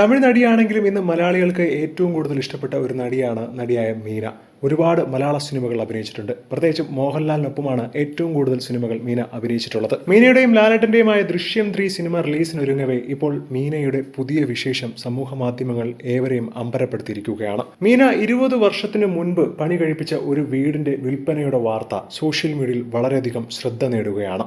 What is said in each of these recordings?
തമിഴ് നടിയാണെങ്കിലും ഇന്ന് മലയാളികൾക്ക് ഏറ്റവും കൂടുതൽ ഇഷ്ടപ്പെട്ട ഒരു നടിയാണ് നടിയായ മീന. ഒരുപാട് മലയാള സിനിമകൾ അഭിനയിച്ചിട്ടുണ്ട്. പ്രത്യേകിച്ച് മോഹൻലാലിനൊപ്പമാണ് ഏറ്റവും കൂടുതൽ സിനിമകൾ മീന അഭിനയിച്ചിട്ടുള്ളത്. മീനയുടെയും ലാലേട്ടന്റെയുമായ ദൃശ്യം 3 സിനിമ റിലീസിനൊരുങ്ങവേ ഇപ്പോൾ മീനയുടെ പുതിയ വിശേഷം സമൂഹ മാധ്യമങ്ങൾ ഏവരെയും അമ്പരപ്പെടുത്തിയിരിക്കുകയാണ്. മീന 20 വർഷത്തിനു മുൻപ് പണി കഴിപ്പിച്ച ഒരു വീടിന്റെ വിൽപ്പനയുടെ വാർത്ത സോഷ്യൽ മീഡിയയിൽ വളരെയധികം ശ്രദ്ധ നേടുകയാണ്.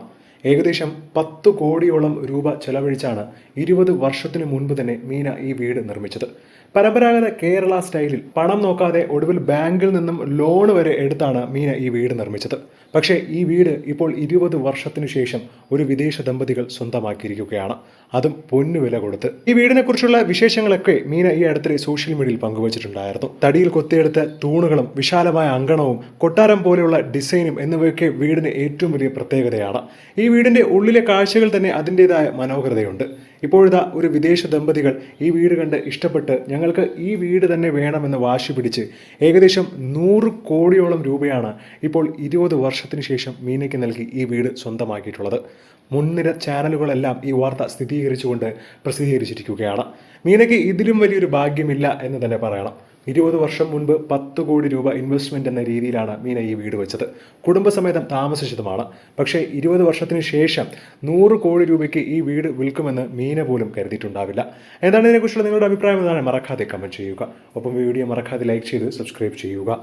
ഏകദേശം 10 കോടിയോളം രൂപ ചെലവഴിച്ചാണ് 20 വർഷത്തിനു മുൻപ് തന്നെ മീന ഈ വീട് നിർമ്മിച്ചത്. പരമ്പരാഗത കേരള സ്റ്റൈലിൽ പണം നോക്കാതെ ഒടുവിൽ ബാങ്കിൽ നിന്നും ലോൺ വരെ എടുത്താണ് മീന ഈ വീട് നിർമ്മിച്ചത്. പക്ഷേ ഈ വീട് ഇപ്പോൾ 20 വർഷത്തിനു ശേഷം ഒരു വിദേശ ദമ്പതികൾ സ്വന്തമാക്കിയിരിക്കുകയാണ്, അതും പൊന്നുവില കൊടുത്ത്. ഈ വീടിനെ കുറിച്ചുള്ള വിശേഷങ്ങളൊക്കെ മീന ഈ അടുത്തിടെ സോഷ്യൽ മീഡിയയിൽ പങ്കുവച്ചിട്ടുണ്ടായിരുന്നു. തടിയിൽ കൊത്തിയെടുത്ത തൂണുകളും വിശാലമായ അങ്കണവും കൊട്ടാരം പോലെയുള്ള ഡിസൈനും എന്നിവയൊക്കെ വീടിന് ഏറ്റവും വലിയ പ്രത്യേകതയാണ്. ഈ വീടിന്റെ ഉള്ളിലെ കാഴ്ചകൾ തന്നെ അതിൻ്റെതായ മനോഹരതയുണ്ട്. ഇപ്പോഴിതാ ഒരു വിദേശ ദമ്പതികൾ ഈ വീട് കണ്ട് ഇഷ്ടപ്പെട്ട് ഞങ്ങൾക്ക് ഈ വീട് തന്നെ വേണമെന്ന് വാശി പിടിച്ച് ഏകദേശം 100 കോടിയോളം രൂപയാണ് ഇപ്പോൾ 20 വർഷത്തിന് ശേഷം മീനയ്ക്ക് നൽകി ഈ വീട് സ്വന്തമാക്കിയിട്ടുള്ളത്. മുൻനിര ചാനലുകളെല്ലാം ഈ വാർത്ത സ്ഥിരീകരിച്ചുകൊണ്ട് പ്രസിദ്ധീകരിച്ചിരിക്കുകയാണ്. മീനയ്ക്ക് ഇതിലും വലിയൊരു ഭാഗ്യമില്ല എന്ന് തന്നെ പറയണം. 20 വർഷം മുൻപ് 10 കോടി രൂപ ഇൻവെസ്റ്റ്മെന്റ് എന്ന രീതിയിലാണ് മീന ഈ വീട് വെച്ചത്. കുടുംബസമേതം താമസിച്ചതുമാണ്. പക്ഷേ 20 വർഷത്തിന് ശേഷം 100 കോടി രൂപയ്ക്ക് ഈ വീട് വിൽക്കുമെന്ന് മീന പോലും കരുതിയിട്ടുണ്ടാവില്ല. എന്താണ് ഇതിനെക്കുറിച്ചുള്ള നിങ്ങളുടെ അഭിപ്രായം എന്നാണ് മറക്കാതെ കമന്റ് ചെയ്യുക. ഒപ്പം വീഡിയോ മറക്കാതെ ലൈക്ക് ചെയ്ത് സബ്സ്ക്രൈബ് ചെയ്യുക.